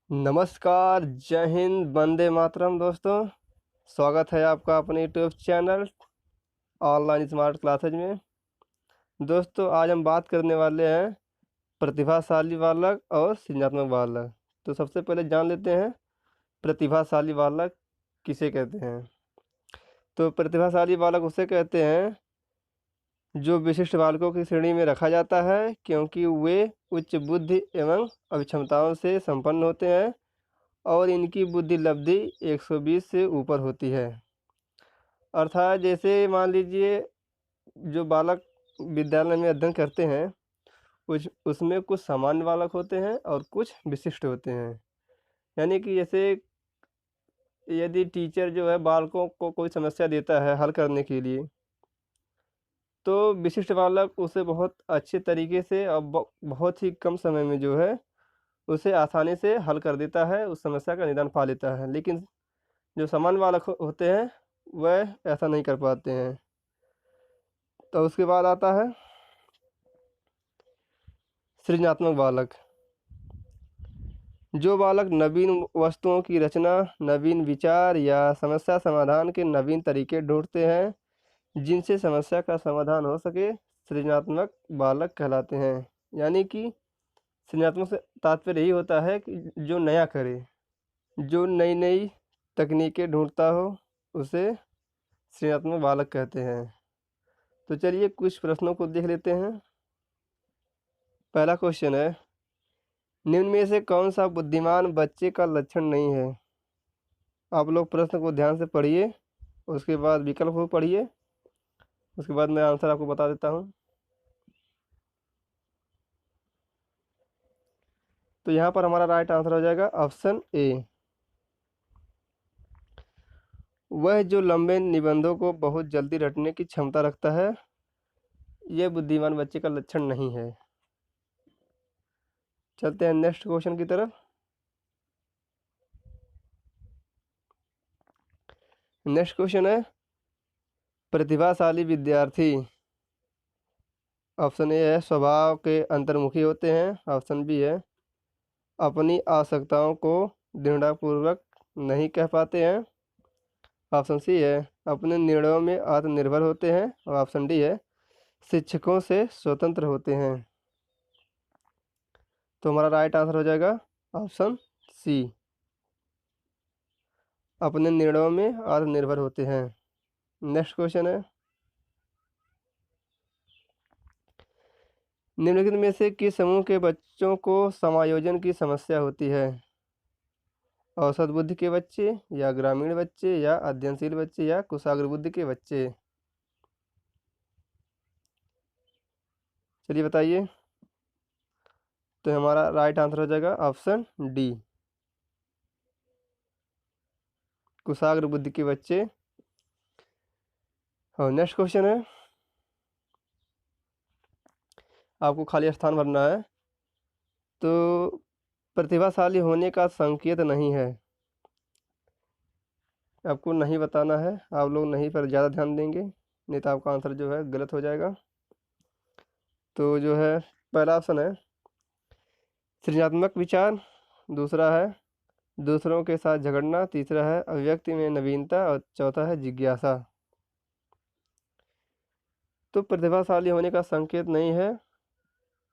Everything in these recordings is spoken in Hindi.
नमस्कार, जय हिंद, वंदे मातरम दोस्तों। स्वागत है आपका अपने YouTube channel online smart classes में। दोस्तों, आज हम बात करने वाले हैं प्रतिभाशाली बालक और सृजनात्मक बालक। तो सबसे पहले जान लेते हैं प्रतिभाशाली बालक किसे कहते हैं। तो प्रतिभाशाली बालक उसे कहते हैं जो विशिष्ट बालकों की श्रेणी में रखा जाता है, क्योंकि वे उच्च बुद्धि एवं अभिक्षमताओं से संपन्न होते हैं और इनकी बुद्धि लब्धि 120 से ऊपर होती है। अर्थात जैसे मान लीजिए जो बालक विद्यालय में अध्ययन करते हैं, कुछ उसमें कुछ सामान्य बालक होते हैं और कुछ विशिष्ट होते हैं। यानी कि जैसे यदि टीचर जो है बालकों को कोई समस्या देता है हल करने के लिए, तो विशिष्ट बालक उसे बहुत अच्छे तरीके से और बहुत ही कम समय में जो है उसे आसानी से हल कर देता है, उस समस्या का निदान पा लेता है। लेकिन जो सामान्य बालक होते हैं वह ऐसा नहीं कर पाते हैं। तो उसके बाद आता है सृजनात्मक बालक। जो बालक नवीन वस्तुओं की रचना, नवीन विचार या समस्या समाधान के नवीन तरीके ढूंढते हैं जिनसे समस्या का समाधान हो सके, सृजनात्मक बालक कहलाते हैं। यानी कि सृजनात्मक से तात्पर्य यही होता है कि जो नया करे, जो नई नई तकनीकें ढूंढता हो, उसे सृजनात्मक बालक कहते हैं। तो चलिए कुछ प्रश्नों को देख लेते हैं। पहला क्वेश्चन है, निम्न में से कौन सा बुद्धिमान बच्चे का लक्षण नहीं है। आप लोग प्रश्न को ध्यान से पढ़िए, उसके बाद विकल्प को पढ़िए, उसके बाद मैं आंसर आपको बता देता हूँ। तो यहाँ पर हमारा राइट आंसर हो जाएगा ऑप्शन ए। वह जो लंबे निबंधों को बहुत जल्दी रटने की क्षमता रखता है, यह बुद्धिमान बच्चे का लक्षण नहीं है। चलते हैं नेक्स्ट क्वेश्चन की तरफ। नेक्स्ट क्वेश्चन है, प्रतिभाशाली विद्यार्थी। ऑप्शन ए है स्वभाव के अंतर्मुखी होते हैं। ऑप्शन बी है अपनी आवश्यकताओं को दृढ़तापूर्वक नहीं कह पाते हैं। ऑप्शन सी है अपने निर्णयों में आत्मनिर्भर होते हैं। और ऑप्शन डी है शिक्षकों से स्वतंत्र होते हैं। तो हमारा राइट आंसर हो जाएगा ऑप्शन सी, अपने निर्णयों में आत्मनिर्भर होते हैं। नेक्स्ट क्वेश्चन है, निम्नलिखित में से किस समूह के बच्चों को समायोजन की समस्या होती है। औसत बुद्धि के बच्चे, या ग्रामीण बच्चे, या अध्ययनशील बच्चे, या कुशाग्र बुद्धि के बच्चे। चलिए बताइए। तो हमारा राइट आंसर हो जाएगा ऑप्शन डी, कुशाग्र बुद्धि के बच्चे। और नेक्स्ट क्वेश्चन है, आपको खाली स्थान भरना है। तो प्रतिभाशाली होने का संकेत नहीं है, आपको नहीं बताना है। आप लोग नहीं पर ज़्यादा ध्यान देंगे, नहीं तो आपका आंसर जो है गलत हो जाएगा। तो जो है पहला ऑप्शन है सृजनात्मक विचार, दूसरा है दूसरों के साथ झगड़ना, तीसरा है अभिव्यक्ति में नवीनता और चौथा है जिज्ञासा। तो प्रतिभाशाली होने का संकेत नहीं है,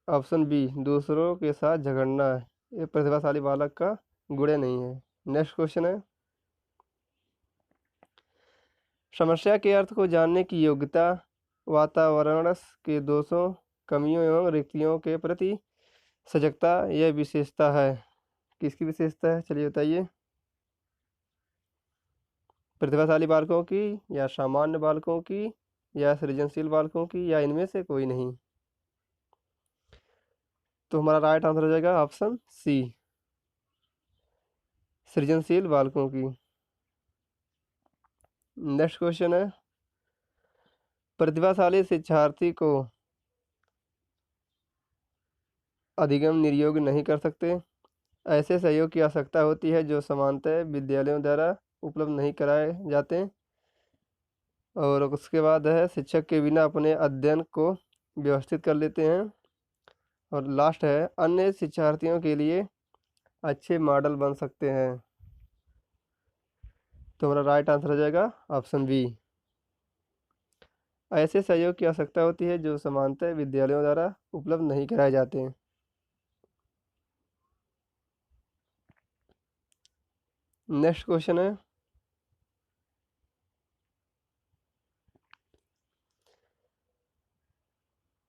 ऑप्शन बी दूसरों के साथ झगड़ना है, ये प्रतिभाशाली बालक का गुण नहीं है। नेक्स्ट क्वेश्चन है, समस्या के अर्थ को जानने की योग्यता, वातावरण के दोषों, कमियों एवं रिक्तियों के प्रति सजगता, यह विशेषता है। किसकी विशेषता है, चलिए बताइए। प्रतिभाशाली बालकों की, या सामान्य बालकों की, या सृजनशील बालकों की, या इनमें से कोई नहीं। तो हमारा राइट आंसर हो जाएगा ऑप्शन सी, सृजनशील बालकों की। नेक्स्ट क्वेश्चन है, प्रतिभाशाली शिक्षार्थी को अधिगम निर्योग नहीं कर सकते। ऐसे सहयोग की आवश्यकता होती है जो सामान्यतः विद्यालयों द्वारा उपलब्ध नहीं कराए जाते। और उसके बाद है शिक्षक के बिना अपने अध्ययन को व्यवस्थित कर लेते हैं। और लास्ट है अन्य शिक्षार्थियों के लिए अच्छे मॉडल बन सकते हैं। तो हमारा राइट आंसर हो जाएगा ऑप्शन बी। ऐसे सहयोग की आवश्यकता होती है जो सामान्यतः विद्यालयों द्वारा उपलब्ध नहीं कराए जाते हैं। नेक्स्ट क्वेश्चन है,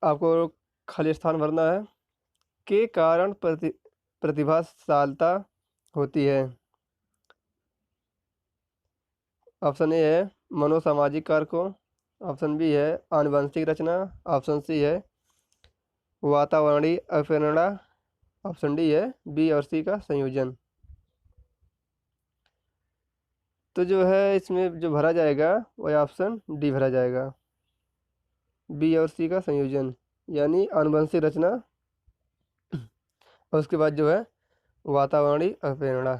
आपको खाली स्थान भरना है। के कारण प्रतिभाशालता होती है। ऑप्शन ए है मनोसामाजिक कारकों, ऑप्शन बी है आनुवंशिक रचना, ऑप्शन सी है वातावरणीय अप्रेरणा, ऑप्शन डी है बी और सी का संयोजन। तो जो है इसमें जो भरा जाएगा वह ऑप्शन डी भरा जाएगा, बी और सी का संयोजन, यानी आनुवंशिक रचना और उसके बाद जो है वातावरणीय अप्रेरणा।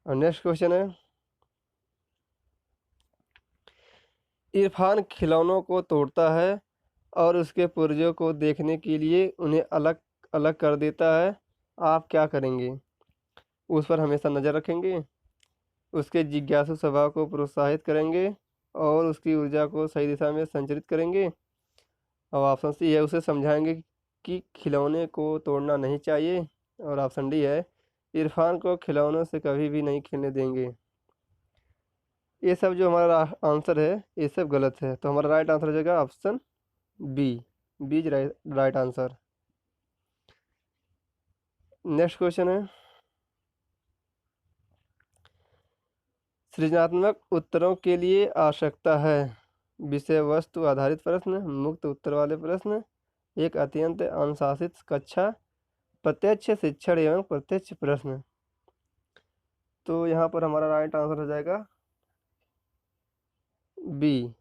और नेक्स्ट क्वेश्चन है, इरफान खिलौनों को तोड़ता है और उसके पुर्जों को देखने के लिए उन्हें अलग अलग कर देता है, आप क्या करेंगे? उस पर हमेशा नज़र रखेंगे, उसके जिज्ञासु स्वभाव को प्रोत्साहित करेंगे और उसकी ऊर्जा को सही दिशा में संचरित करेंगे, और ऑप्शन सी है उसे समझाएंगे कि खिलौने को तोड़ना नहीं चाहिए, और ऑप्शन डी है इरफान को खिलौनों से कभी भी नहीं खेलने देंगे। ये सब जो हमारा आंसर है ये सब गलत है, तो हमारा राइट आंसर हो जाएगा ऑप्शन बी, बीज राइट आंसर। नेक्स्ट क्वेश्चन है, सृजनात्मक उत्तरों के लिए आवश्यकता है विषय वस्तु आधारित प्रश्न, मुक्त उत्तर वाले प्रश्न, एक अत्यंत अनुशासित कक्षा, प्रत्यक्ष शिक्षण एवं प्रत्यक्ष प्रश्न। तो यहाँ पर हमारा राइट आंसर हो जाएगा बी,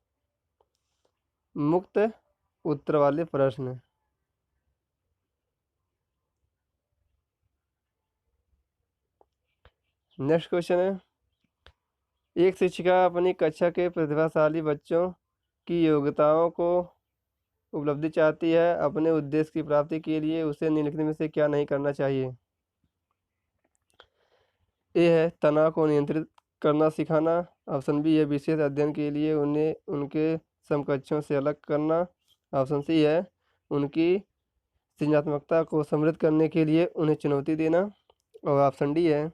मुक्त उत्तर वाले प्रश्न। नेक्स्ट क्वेश्चन है, एक शिक्षिका अपनी कक्षा के प्रतिभाशाली बच्चों की योग्यताओं को उपलब्धि चाहती है, अपने उद्देश्य की प्राप्ति के लिए उसे निम्नलिखित में से क्या नहीं करना चाहिए? ए है तनाव को नियंत्रित करना सिखाना, ऑप्शन बी है विशेष अध्ययन के लिए उन्हें उनके समकक्षों से अलग करना, ऑप्शन सी है उनकी सृजनात्मकता को समृद्ध करने के लिए उन्हें चुनौती देना, और ऑप्शन डी है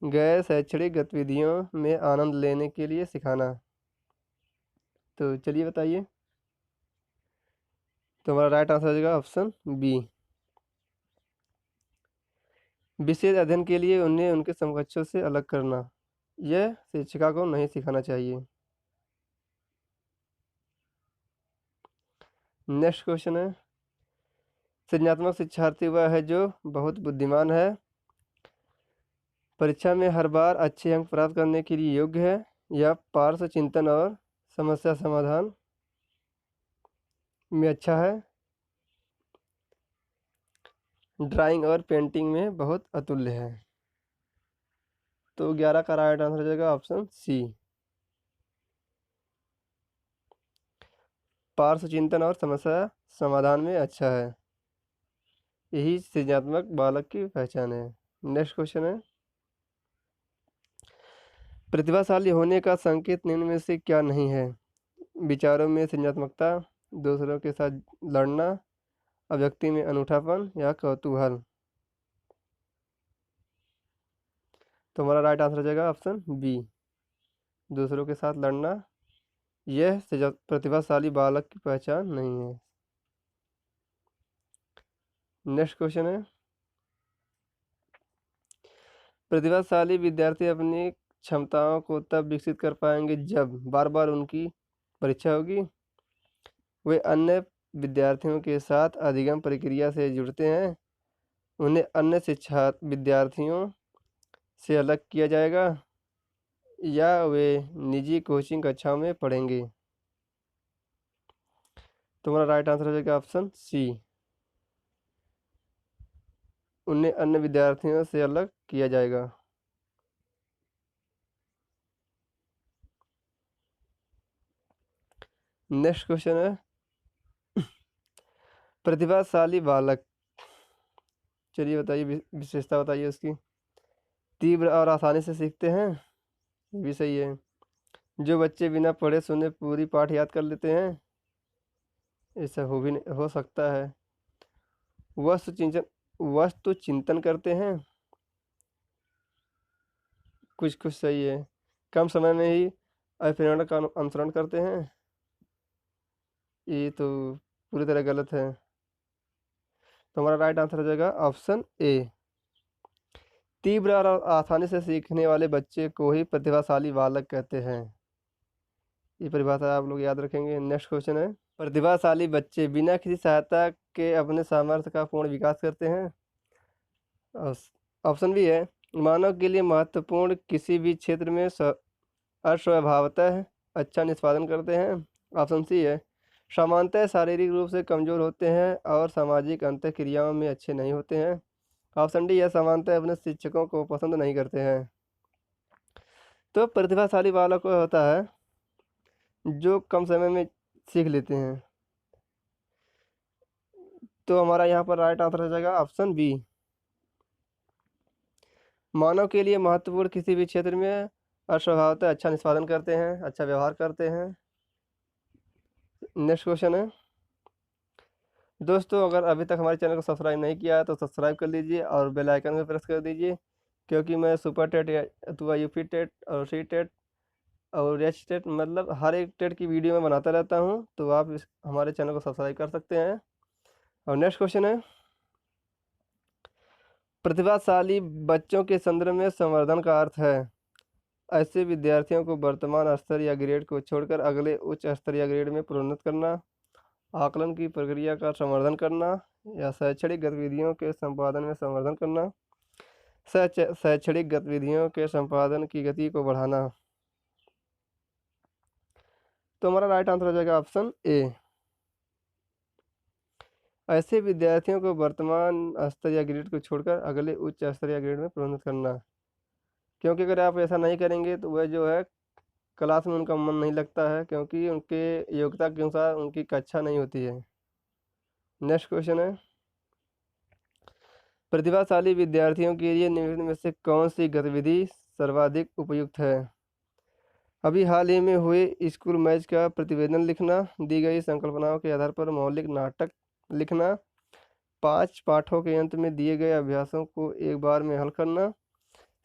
गैर शैक्षणिक गतिविधियों में आनंद लेने के लिए सिखाना। तो चलिए बताइए, तो हमारा राइट आंसर हो जाएगा ऑप्शन बी, विशेष अध्ययन के लिए उन्हें उनके समकक्षों से अलग करना, यह शिक्षिका को नहीं सिखाना चाहिए। नेक्स्ट क्वेश्चन है, सृजनात्मक शिक्षार्थी वह है जो बहुत बुद्धिमान है, परीक्षा में हर बार अच्छे अंक प्राप्त करने के लिए योग्य है, या पार्श्व चिंतन और समस्या समाधान में अच्छा है, ड्राइंग और पेंटिंग में बहुत अतुल्य है। तो 11 का राइट आंसर हो जाएगा ऑप्शन सी, पार्श्व चिंतन और समस्या समाधान में अच्छा है, यही सृजनात्मक बालक की पहचान है। नेक्स्ट क्वेश्चन है, प्रतिभाशाली होने का संकेत निम्न में से क्या नहीं है? विचारों में सृजनात्मकता, दूसरों के साथ लड़ना, अभिव्यक्ति में अनूठापन, या कौतूहल। तो हमारा राइट आंसर हो जाएगा ऑप्शन बी, दूसरों के साथ लड़ना, यह प्रतिभाशाली बालक की पहचान नहीं है। नेक्स्ट क्वेश्चन है, प्रतिभाशाली विद्यार्थी अपनी क्षमताओं को तब विकसित कर पाएंगे जब बार बार उनकी परीक्षा होगी, वे अन्य विद्यार्थियों के साथ अधिगम प्रक्रिया से जुड़ते हैं, उन्हें अन्य शिक्षा विद्यार्थियों से अलग किया जाएगा, या वे निजी कोचिंग कक्षाओं में पढ़ेंगे। तुम्हारा राइट आंसर हो जाएगा ऑप्शन सी, उन्हें अन्य विद्यार्थियों से अलग किया जाएगा। नेक्स्ट क्वेश्चन है, प्रतिभाशाली बालक चलिए बताइए, विशेषता बताइए उसकी। तीव्र और आसानी से सीखते हैं, ये भी सही है। जो बच्चे बिना पढ़े सुने पूरी पाठ याद कर लेते हैं, ऐसा हो सकता है। वस्तु चिंतन करते हैं, कुछ कुछ सही है। कम समय में ही अभिप्रेरणा का अनुसरण करते हैं, ये तो पूरी तरह गलत है। तो हमारा राइट आंसर हो जाएगा ऑप्शन ए। तीव्र और आसानी से सीखने वाले बच्चे को ही प्रतिभाशाली बालक कहते हैं, ये परिभाषा आप लोग याद रखेंगे। नेक्स्ट क्वेश्चन है, प्रतिभाशाली बच्चे बिना किसी सहायता के अपने सामर्थ्य का पूर्ण विकास करते हैं। ऑप्शन बी है, मानव के लिए महत्वपूर्ण किसी भी क्षेत्र में अस्वभावतः अच्छा निष्पादन करते हैं। ऑप्शन सी है, सामान्यतः शारीरिक रूप से कमजोर होते हैं और सामाजिक अंतःक्रियाओं में अच्छे नहीं होते हैं। ऑप्शन डी है, सामान्यतः अपने शिक्षकों को पसंद नहीं करते हैं। तो प्रतिभाशाली बालक होता है जो कम समय में सीख लेते हैं। तो हमारा यहाँ पर राइट आंसर हो जाएगा ऑप्शन बी। मानव के लिए महत्वपूर्ण किसी भी क्षेत्र में अस्वभावतः अच्छा निष्पादन करते हैं, अच्छा व्यवहार करते हैं। नेक्स्ट क्वेश्चन है, दोस्तों अगर अभी तक हमारे चैनल को सब्सक्राइब नहीं किया है तो सब्सक्राइब कर लीजिए और बेल आइकन में प्रेस कर दीजिए, क्योंकि मैं सुपर टेट अथवा यूपी टेट और सी टेट और एच टेट मतलब हर एक टेट की वीडियो में बनाता रहता हूँ, तो आप हमारे चैनल को सब्सक्राइब कर सकते हैं। और नेक्स्ट क्वेश्चन है, प्रतिभाशाली बच्चों के संदर्भ में संवर्धन का अर्थ है ऐसे विद्यार्थियों को वर्तमान स्तर या ग्रेड को छोड़कर अगले उच्च स्तर या ग्रेड में प्रोन्नत करना, आकलन की प्रक्रिया का संवर्धन करना, या शैक्षणिक गतिविधियों के संपादन में संवर्धन करना, शैक्षणिक गतिविधियों के संपादन की गति को बढ़ाना। तो हमारा राइट आंसर हो जाएगा ऑप्शन ए। ऐसे विद्यार्थियों को वर्तमान स्तर या ग्रेड को छोड़कर अगले उच्च स्तर या ग्रेड में प्रोन्नत करना, क्योंकि अगर आप ऐसा नहीं करेंगे तो वह जो है क्लास में उनका मन नहीं लगता है, क्योंकि उनके योग्यता के अनुसार उनकी कक्षा नहीं होती है। नेक्स्ट क्वेश्चन है, प्रतिभाशाली विद्यार्थियों के लिए निम्न में से कौन सी गतिविधि सर्वाधिक उपयुक्त है। अभी हाल ही में हुए स्कूल मैच का प्रतिवेदन लिखना, दी गई संकल्पनाओं के आधार पर मौलिक नाटक लिखना, 5 पाठों के अंत में दिए गए अभ्यासों को एक बार में हल करना,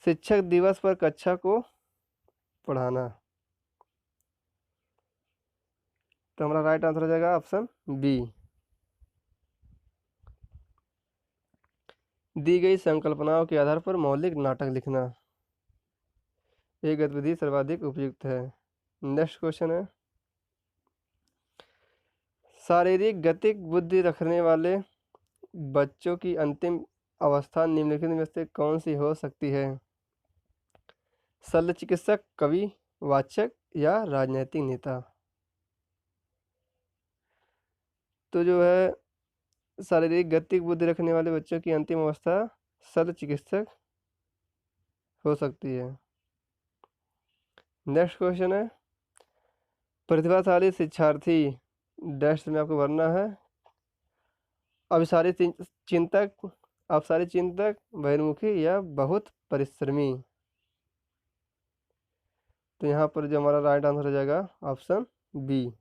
शिक्षक दिवस पर कक्षा को पढ़ाना। तो हमारा राइट आंसर हो जाएगा ऑप्शन बी। दी गई संकल्पनाओं के आधार पर मौलिक नाटक लिखना, ये गतिविधि सर्वाधिक उपयुक्त है। नेक्स्ट क्वेश्चन है, शारीरिक गतिक बुद्धि रखने वाले बच्चों की अंतिम अवस्था निम्नलिखित में से कौन सी हो सकती है। शल्य चिकित्सक, कवि, वाचक या राजनीतिक नेता। तो जो है शारीरिक गतिक बुद्धि रखने वाले बच्चों की अंतिम अवस्था शल्य चिकित्सक हो सकती है। नेक्स्ट क्वेश्चन है, प्रतिभाशाली शिक्षार्थी डैश में आपको भरना है चिंतक, अवसारी चिंतक, बहिर्मुखी या बहुत परिश्रमी। तो यहाँ पर जो हमारा राइट आंसर हो जाएगा ऑप्शन बी,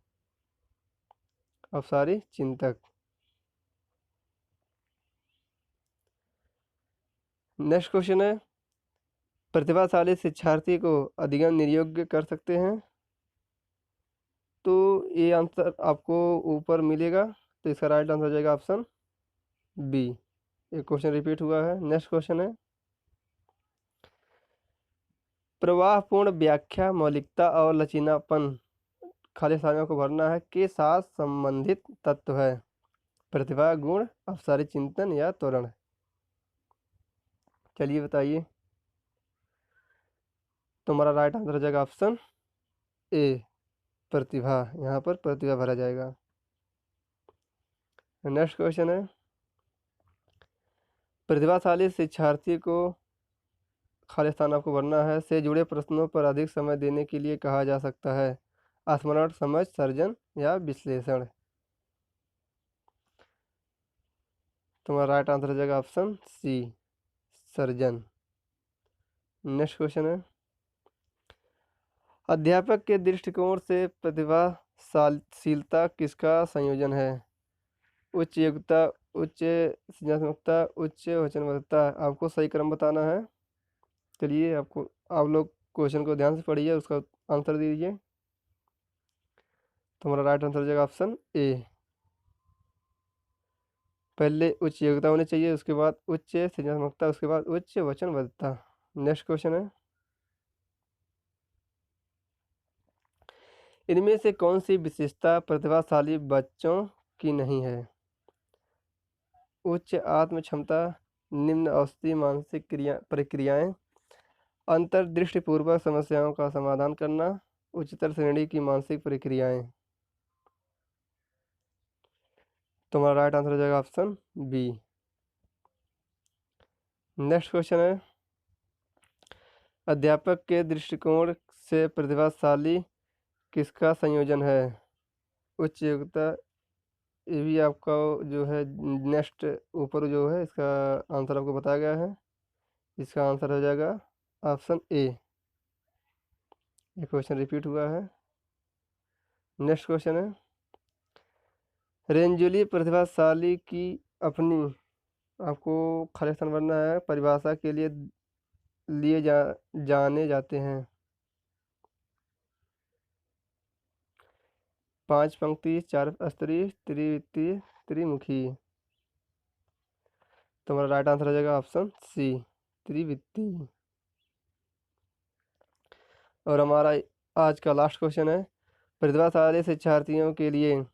अवसारी चिंतक। नेक्स्ट क्वेश्चन है, प्रतिभाशाली शिक्षार्थी को अधिगम निर्योग्य कर सकते हैं। तो ये आंसर आपको ऊपर मिलेगा, तो इसका राइट आंसर हो जाएगा ऑप्शन बी। एक क्वेश्चन रिपीट हुआ है। नेक्स्ट क्वेश्चन है, प्रवाहपूर्ण व्याख्या मौलिकता और लचीलापन खाली स्थानों को भरना है के साथ संबंधित तत्व है। प्रतिभा, गुण, अवसारी चिंतन या त्वरण। चलिए बताइए। तो हमारा राइट आंसर हो जाएगा ऑप्शन ए, प्रतिभा। यहाँ पर प्रतिभा भरा जाएगा। नेक्स्ट क्वेश्चन है, प्रतिभाशाली शिक्षार्थी को खाली स्थान आपको भरना है से जुड़े प्रश्नों पर अधिक समय देने के लिए कहा जा सकता है। स्मरण, समझ, सर्जन या विश्लेषण। तुम्हारा राइट आंसर हो जाएगा option C, surgeon. Next question है, अध्यापक के दृष्टिकोण से प्रतिभाशीलता किसका संयोजन है? उच्च योग्यता, उच्च सृजनात्मकता, उच्च वचनबद्धता। आपको सही क्रम बताना है। चलिए आप लोग क्वेश्चन को ध्यान से पढ़िए, उसका आंसर दीजिए। तुम्हारा राइट आंसर हो जाएगा ऑप्शन ए। पहले उच्च योग्यता होनी चाहिए, उसके बाद उच्च सृजनात्मकता, उसके बाद उच्च वचनबद्धता। नेक्स्ट क्वेश्चन है, इनमें से कौन सी विशेषता प्रतिभाशाली बच्चों की नहीं है? उच्च आत्म क्षमता, निम्न औसती मानसिक प्रक्रियाएं, अंतर्दृष्टिपूर्वक समस्याओं का समाधान करना, उच्चतर श्रेणी की मानसिक प्रक्रियाएं। तुम्हारा राइट आंसर हो जाएगा ऑप्शन बी। नेक्स्ट क्वेश्चन है, अध्यापक के दृष्टिकोण से प्रतिभाशाली किसका संयोजन है? उच्च योग्यता। ये भी आपका जो है नेक्स्ट ऊपर जो है इसका आंसर आपको बताया गया है। इसका आंसर हो जाएगा ऑप्शन ए। ये क्वेश्चन रिपीट हुआ है। नेक्स्ट क्वेश्चन है, रेंजुली प्रतिभाशाली की अपनी, आपको खाली स्थान भरना है, परिभाषा के लिए जाने जाते हैं। 5 पंक्ति, 4 स्तरीय, त्रिवित्तीय, त्रिमुखी। तुम्हारा राइट आंसर हो जाएगा ऑप्शन सी, त्रिवित्तीय। और हमारा आज का लास्ट क्वेश्चन है, प्रतिभाशाली शिक्षार्थियों के लिए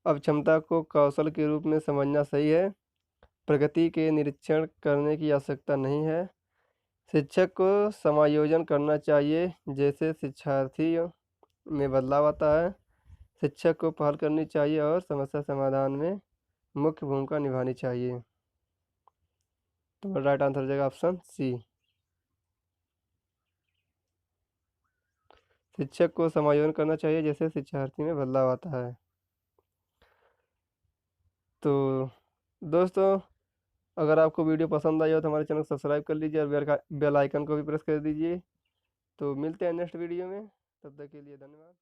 अब क्षमता को कौशल के रूप में समझना सही है, प्रगति के निरीक्षण करने की आवश्यकता नहीं है, शिक्षक को समायोजन करना चाहिए जैसे शिक्षार्थियों में बदलाव आता है, शिक्षक को पहल करनी चाहिए और समस्या समाधान में मुख्य भूमिका निभानी चाहिए। तो राइट आंसर हो जाएगा ऑप्शन सी, शिक्षक को समायोजन करना चाहिए जैसे शिक्षार्थी में बदलाव आता है। तो दोस्तों, अगर आपको वीडियो पसंद आई हो तो हमारे चैनल को सब्सक्राइब कर लीजिए और बेल आइकन को भी प्रेस कर दीजिए। तो मिलते हैं नेक्स्ट वीडियो में, तब तक के लिए धन्यवाद।